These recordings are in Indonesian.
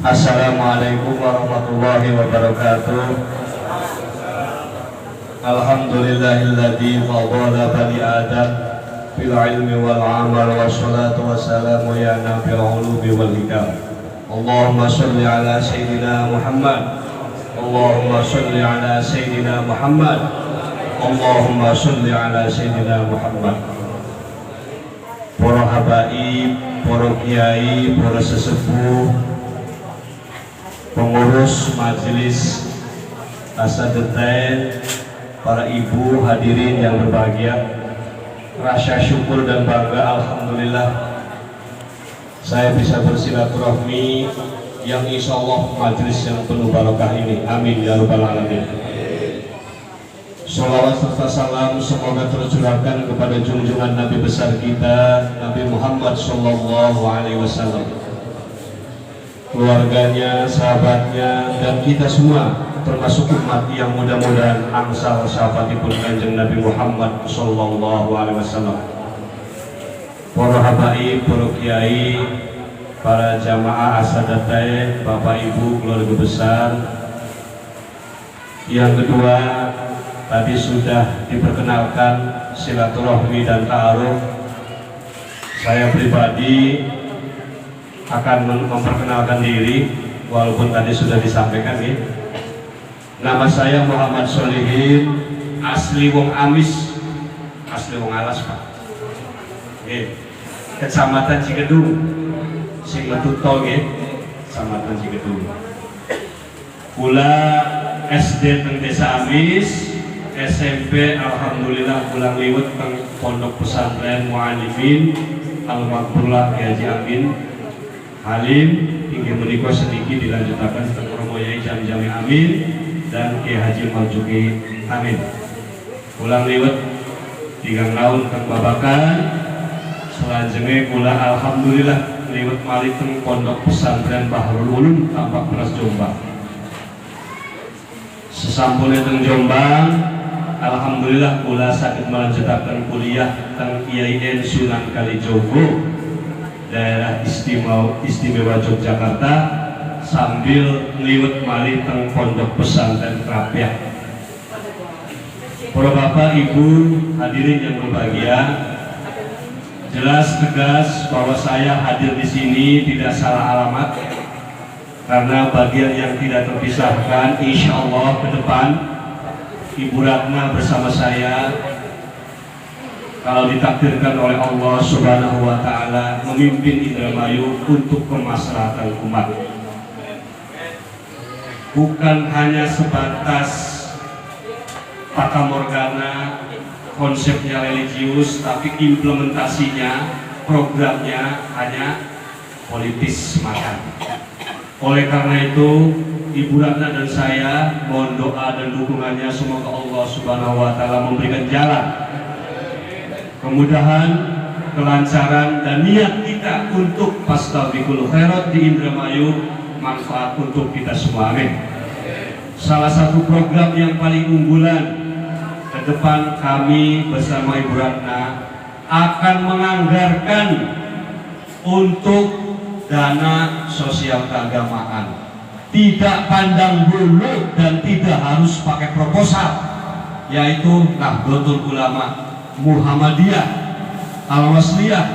Assalamualaikum warahmatullahi wabarakatuh. Alhamdulillahilladzi fadala bani Adam fil ilmi wal amal wassalatu wassalamu ya nabi'ul ulubi wal hikam. Allahumma sholli ala sayyidina Muhammad. Allahumma sholli ala sayyidina Muhammad. Allahumma sholli ala sayyidina Muhammad. Para habaib, para kiai, para sesepuh, pengurus majelis Asadetain, para ibu hadirin yang berbahagia, rasa syukur dan bangga alhamdulillah saya bisa bersilaturahmi yang insya Allah majelis yang penuh barokah ini. Amin ya rabbal alamin. Sholawat serta salam semoga tercurahkan kepada junjungan Nabi besar kita Nabi Muhammad Sallallahu Alaihi Wasallam, keluarganya, sahabatnya, dan kita semua termasuk umat yang mudah-mudahan angsal syafaatipun kanjeng Nabi Muhammad Sallallahu Alaihi Wasallam. Para habaib, para kiai, para jamaah Asadetain, bapak ibu, keluarga besar. Yang kedua, tadi sudah diperkenalkan silaturahmi dan ta'aruf. Saya pribadi akan memperkenalkan diri walaupun tadi sudah disampaikan ya. Nama saya Muhammad Solihin, asli wong Amis, asli wong Alas Pak. Kecamatan Cigedung, sing metu tol nggih, Kecamatan Cigedung. Kula SD teng Desa Amis, SMP alhamdulillah pulang liwet teng Pondok Pesantren Mu'alimin Al-Makburlah Kiai Haji Amin Halim hingga menikah sedikit dilanjutkan teng Romo Yai Jami Amin dan Kiai Haji Marzuki Amin. Pulang liwet 3 tahun teng Babakan, selanjutnya kula alhamdulillah liwet malih teng Pondok Pesantren Bahrul Ulum Tampak Beras Jombang. Sesampune teng Jombang, alhamdulillah kula sakit melanjutkan kuliah teng IAIN Sunan Kalijogo, daerah istimewa Yogyakarta, sambil ngliwet malih teng Pondok Pesantren Krapyak. Para bapak ibu hadirin yang berbahagia, jelas tegas bahwa saya hadir di sini tidak salah alamat, karena bagian yang tidak terpisahkan insya Allah ke depan Ibu Ratna bersama saya kalau ditakdirkan oleh Allah Subhanahu wa Ta'ala memimpin Indramayu untuk kemaslahatan umat, bukan hanya sebatas fatamorgana konsepnya religius, tapi implementasinya, programnya hanya politis semata. Oleh karena itu, Ibu Ratna dan saya mohon doa dan dukungannya, semoga Allah Subhanahu wa Ta'ala memberikan jalan, kemudahan, kelancaran, dan niat kita untuk fastabiqul khairat di Indramayu manfaat untuk kita semua. Amin. Salah satu program yang paling unggulan ke depan, kami bersama Ibu Ratna akan menganggarkan untuk dana sosial keagamaan, tidak pandang bulu dan tidak harus pakai proposal, yaitu Nahdlatul Ulama Muhammadiyah Al-Wasliyah,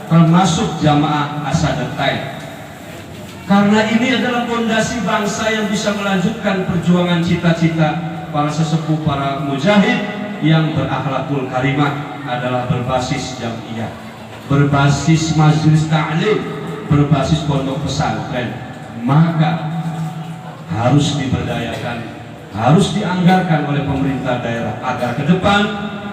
termasuk jamaah Asadetain. Karena ini adalah fondasi bangsa yang bisa melanjutkan perjuangan cita-cita para sesepuh, para mujahid yang berakhlakul karimah, adalah berbasis jamiah, berbasis majelis ta'lim, berbasis pondok pesantren. Maka harus diberdayakan, harus dianggarkan oleh pemerintah daerah agar ke depan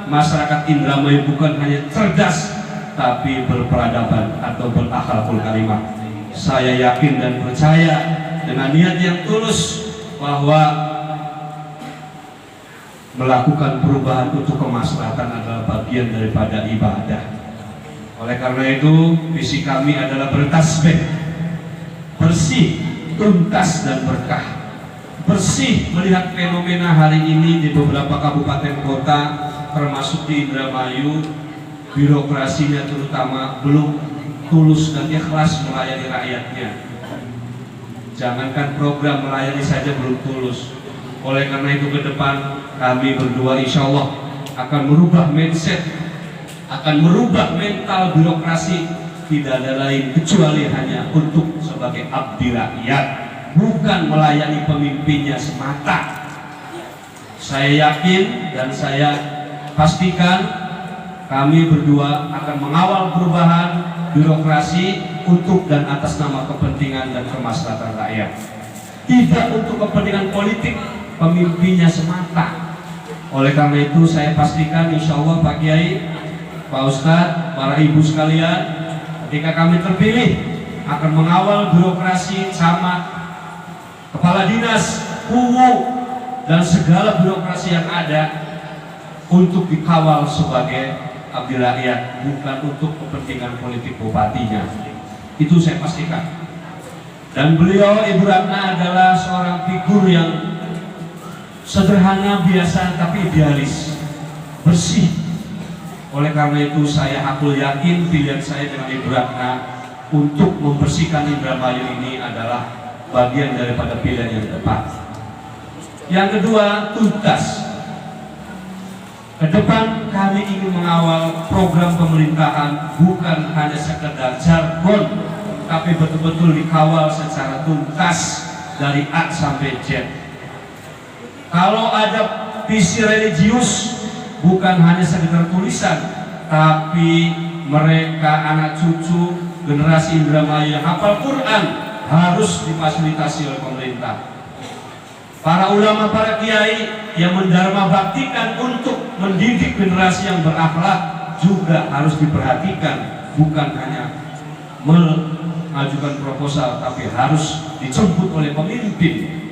masyarakat Indramayu bukan hanya cerdas tapi berperadaban atau berakhlakul karimah. Saya yakin dan percaya dengan niat yang tulus bahwa melakukan perubahan untuk kemaslahatan adalah bagian daripada ibadah. Oleh karena itu, visi kami adalah bertasbih, bersih, tuntas dan berkah. Bersih melihat fenomena hari ini di beberapa kabupaten kota, termasuk di Indramayu, birokrasinya terutama belum tulus dan ikhlas melayani rakyatnya. Jangankan program melayani saja belum tulus. Oleh karena itu ke depan kami berdua insya Allah akan merubah mindset, akan merubah mental birokrasi. Tidak ada lain kecuali hanya untuk sebagai abdi rakyat, bukan melayani pemimpinnya semata. Saya yakin dan saya pastikan kami berdua akan mengawal perubahan birokrasi untuk dan atas nama kepentingan dan kemaslahatan rakyat, tidak untuk kepentingan politik pemimpinnya semata. Oleh karena itu saya pastikan insya Allah Pak Kiai, Pak Ustadz, para ibu sekalian, ketika kami terpilih akan mengawal birokrasi, camat, kepala dinas, UU, dan segala birokrasi yang ada untuk dikawal sebagai abdi rakyat, bukan untuk kepentingan politik bupatinya. Itu saya pastikan. Dan beliau, Ibu Ratna, adalah seorang figur yang sederhana, biasa, tapi idealis, bersih. Oleh karena itu saya aku yakin pilihan saya dengan Ibu Ratna untuk membersihkan Indramayu ini adalah bagian daripada pilihan yang tepat. Yang kedua, tuntas. Ke depan kami ingin mengawal program pemerintahan bukan hanya sekedar jargon, tapi betul-betul dikawal secara tuntas dari A sampai Z. Kalau ada visi religius, bukan hanya sekedar tulisan, tapi mereka anak cucu generasi Indramayu yang hafal Quran harus difasilitasi oleh pemerintah. Para ulama, para kiai yang mendharma baktikan untuk mendidik generasi yang berakhlak juga harus diperhatikan, bukan hanya mengajukan proposal, tapi harus dijemput oleh pemimpin.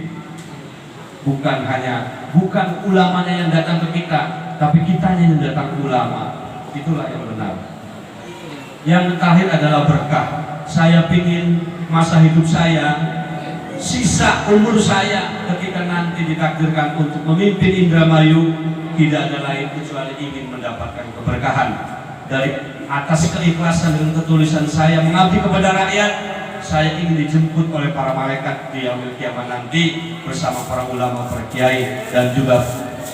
Bukan ulamanya yang datang ke kita, tapi kitanya yang datang ke ulama. Itulah yang benar. Yang terakhir adalah berkah. Saya ingin masa hidup saya, sisa umur saya ketika nanti ditakdirkan untuk memimpin Indramayu, tidak ada lain kecuali ingin mendapatkan keberkahan dari atas keikhlasan dan ketulisan saya mengabdi kepada rakyat. Saya ingin dijemput oleh para malaikat di yaumil kiamat nanti bersama para ulama, para kiai, dan juga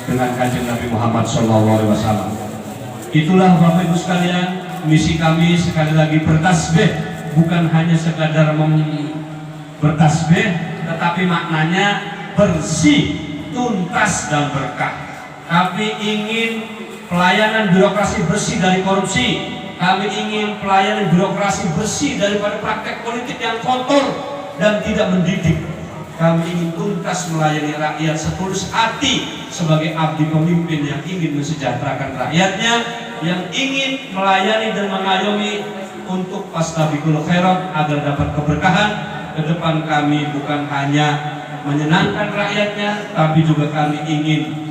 dengan kanjeng Nabi Muhammad SAW. Itulah Bapak Ibu sekalian, misi kami sekali lagi bertasbih, bukan hanya sekadar bertasbih, tetapi maknanya bersih, tuntas, dan berkah. Kami ingin pelayanan birokrasi bersih dari korupsi. Kami ingin pelayanan birokrasi bersih daripada praktek politik yang kotor dan tidak mendidik. Kami ingin tuntas melayani rakyat setulus hati sebagai abdi pemimpin yang ingin mensejahterakan rakyatnya, yang ingin melayani dan mengayomi untuk fastabiqul khairat agar dapat keberkahan. Ke depan kami bukan hanya menyenangkan rakyatnya, tapi juga kami ingin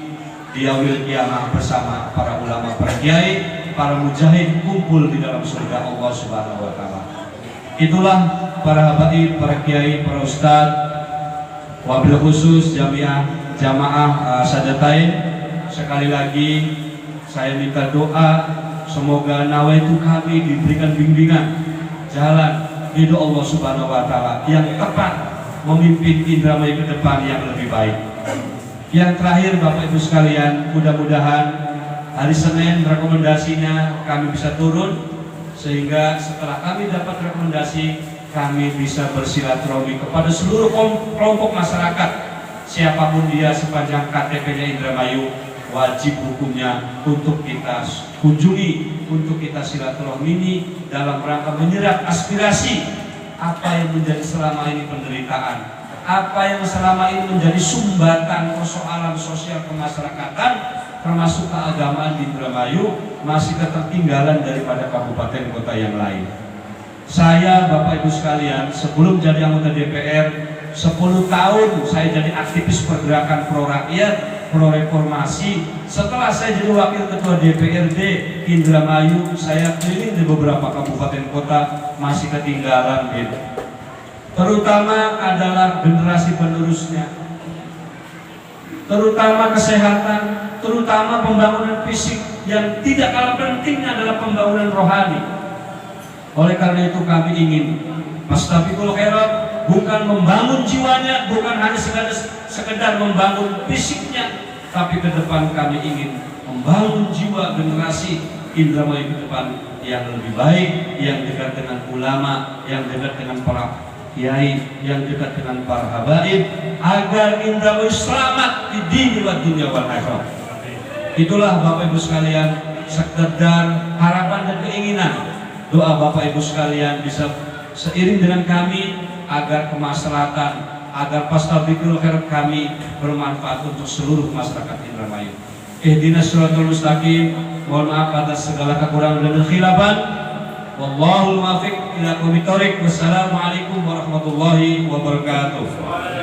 di yaumil kiamah bersama para ulama, para kiai, para mujahid kumpul di dalam surga Allah Subhanahu wa taala. Itulah para habaib, para kiai, para ustadz, wabil khusus jamaah Sadatain. Sekali lagi saya minta doa, semoga nawaitu kami diberikan bimbingan jalan ridho Allah Subhanahu wa taala yang tepat memimpin Indramayu ke depan yang lebih baik. Yang terakhir Bapak Ibu sekalian, mudah-mudahan hari Senin rekomendasinya kami bisa turun, sehingga setelah kami dapat rekomendasi kami bisa bersilaturahmi kepada seluruh kelompok masyarakat, siapapun dia sepanjang KTP-nya Indramayu, wajib hukumnya untuk kita kunjungi, untuk kita silaturahmi dalam rangka menyerap aspirasi apa yang menjadi selama ini penderitaan, apa yang selama ini menjadi sumbatan persoalan sosial kemasyarakatan termasuk keagamaan di Indramayu masih ketertinggalan daripada kabupaten kota yang lain. Saya, Bapak Ibu sekalian, sebelum jadi anggota DPR 10 tahun saya jadi aktivis pergerakan pro rakyat, pro reformasi. Setelah saya jadi wakil ketua DPRD Indramayu, saya keliling di beberapa kabupaten kota masih ketinggalan, terutama adalah generasi penerusnya, terutama kesehatan, terutama pembangunan fisik, yang tidak kalah pentingnya adalah pembangunan rohani. Oleh karena itu kami ingin fastabiqul khairat, bukan membangun jiwanya, bukan hanya sekedar membangun fisiknya, tapi ke depan kami ingin membangun jiwa generasi Indramayu ke depan yang lebih baik, yang dekat dengan ulama, yang dekat dengan para kiai, yang dekat dengan para habaib, agar Indramayu selamat di dini wa dunya wal akhirah. Itulah Bapak Ibu sekalian sekedar harapan dan keinginan. Doa Bapak Ibu sekalian bisa seiring dengan kami agar kemaslahatan, agar Fastabiqul Khairat kami bermanfaat untuk seluruh masyarakat Indramayu. Ihdinas shiratal mustaqim. Mohon maaf atas segala kekurangan dan kekhilafan. Wallahul muwaffiq ila aqwamit thoriq. Wassalamualaikum warahmatullahi wabarakatuh.